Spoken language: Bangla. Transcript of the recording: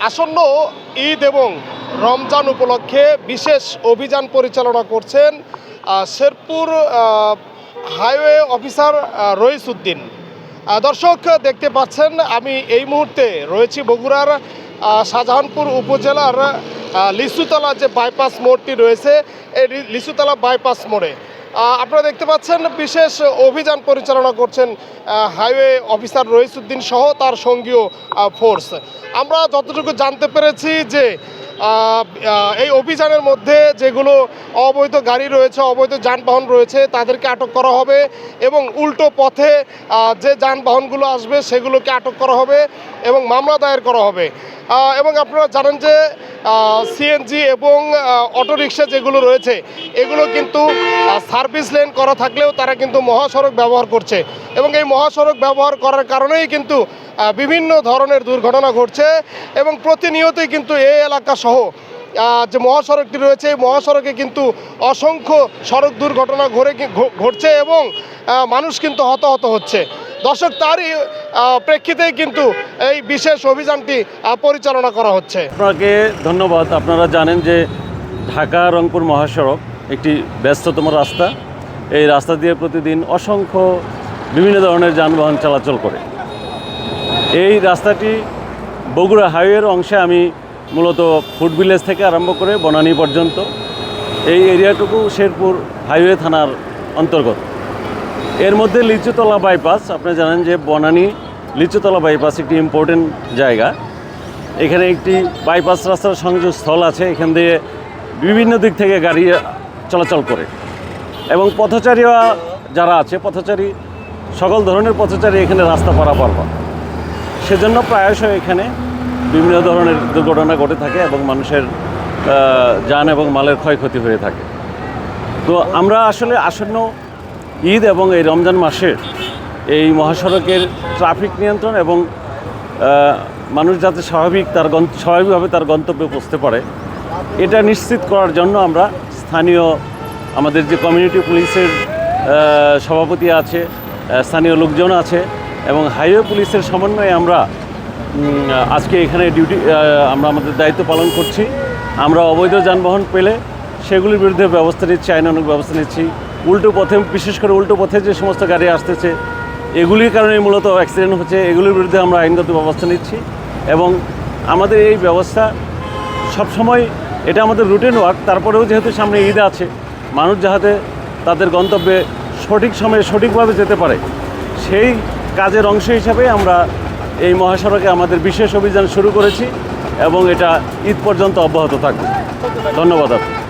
আসন্ন ঈদ এবং রমজান উপলক্ষে বিশেষ অভিযান পরিচালনা করছেন শেরপুর হাইওয়ে অফিসার রইস উদ্দিন। দর্শক দেখতে পাচ্ছেন আমি এই মুহূর্তে রয়েছি বগুড়ার শাহজাহানপুর উপজেলার লিচুতলা যে বাইপাস মোড়টি রয়েছে এই লিচুতলা বাইপাস মোড়ে আপনারা দেখতে পাচ্ছেন বিশেষ অভিযান পরিচালনা করছেন হাইওয়ে অফিসার রইস উদ্দিন সহ তার সঙ্গীয় ফোর্স। আমরা যতটুকু জানতে পেরেছি যে এই অভিযানের মধ্যে যেগুলো অবৈধ গাড়ি রয়েছে, অবৈধ যানবাহন রয়েছে তাদেরকে আটক করা হবে এবং উল্টো পথে যে যানবাহনগুলো আসবে সেগুলোকে আটক করা হবে এবং মামলা দায়ের করা হবে। এবং আপনারা জানেন যে সিএনজি এবং অটোরিকশা যেগুলো রয়েছে এগুলো কিন্তু সার্ভিস লেন করা থাকলেও তারা কিন্তু মহাসড়ক ব্যবহার করছে এবং এই মহাসড়ক ব্যবহার করার কারণেই কিন্তু বিভিন্ন ধরনের দুর্ঘটনা ঘটছে এবং প্রতিনিয়তই কিন্তু এই এলাকা সহ যে মহাসড়কটি রয়েছে এই মহাসড়কে কিন্তু অসংখ্য সড়ক দুর্ঘটনা ঘটছে এবং মানুষ কিন্তু হতাহত হচ্ছে। দর্শক তারই প্রেক্ষিতেই কিন্তু এই বিশেষ অভিযানটি পরিচালনা করা হচ্ছে। আপনাকে ধন্যবাদ। আপনারা জানেন যে ঢাকা রংপুর মহাসড়ক একটি ব্যস্ততম রাস্তা। এই রাস্তা দিয়ে প্রতিদিন অসংখ্য বিভিন্ন ধরনের যানবাহন চলাচল করে। এই রাস্তাটি বগুড়া হাইওয়ের অংশে আমি মূলত ফুড ভিলেজ থেকে আরম্ভ করে বনানী পর্যন্ত এই এরিয়াটুকু শেরপুর হাইওয়ে থানার অন্তর্গত। এর মধ্যে লিচুতলা বাইপাস, আপনি জানেন যে বনানী লিচুতলা বাইপাস একটি ইম্পর্টেন্ট জায়গা। এখানে একটি বাইপাস রাস্তার সংযোগস্থল আছে, এখান দিয়ে বিভিন্ন দিক থেকে গাড়ি চলাচল করে এবং পথচারীরা যারা আছে পথচারী সকল ধরনের পথচারী এখানে রাস্তা পারাপার করে। সেজন্য প্রায়শই এখানে বিভিন্ন ধরনের দুর্ঘটনা ঘটে থাকে এবং মানুষের যান এবং মালের ক্ষয়ক্ষতি হয়ে থাকে। তো আমরা আসলে আসন্ন ঈদ এবং এই রমজান মাসের এই মহাসড়কের ট্রাফিক নিয়ন্ত্রণ এবং মানুষ যাতে স্বাভাবিকভাবে তার গন্তব্যে পৌঁছতে পারে এটা নিশ্চিত করার জন্য আমরা স্থানীয় আমাদের যে কমিউনিটি পুলিশের সভাপতি আছে, স্থানীয় লোকজন আছে এবং হাইওয়ে পুলিশের সমন্বয়ে আমরা আজকে এখানে আমরা আমাদের দায়িত্ব পালন করছি। আমরা অবৈধ যানবাহন পেলে সেগুলির বিরুদ্ধে ব্যবস্থা নিচ্ছি, আইনানুগ ব্যবস্থা নিচ্ছি। উল্টো পথে, বিশেষ করে উল্টো পথে যে সমস্ত গাড়ি আসতেছে এগুলির কারণে মূলত অ্যাক্সিডেন্ট হচ্ছে, এগুলির বিরুদ্ধে আমরা আইনগত ব্যবস্থা নিচ্ছি এবং আমাদের এই ব্যবস্থা সবসময় এটা আমাদের রুটিন ওয়ার্ক। তারপরেও যেহেতু সামনে ঈদ আছে, মানুষ যাতে তাদের গন্তব্যে সঠিক সময়ে সঠিকভাবে যেতে পারে সেই কাজের অংশ হিসাবে আমরা এই মহাসড়কে আমাদের বিশেষ অভিযান শুরু করেছি এবং এটা ঈদ পর্যন্ত অব্যাহত থাকবে। ধন্যবাদ আপনাকে।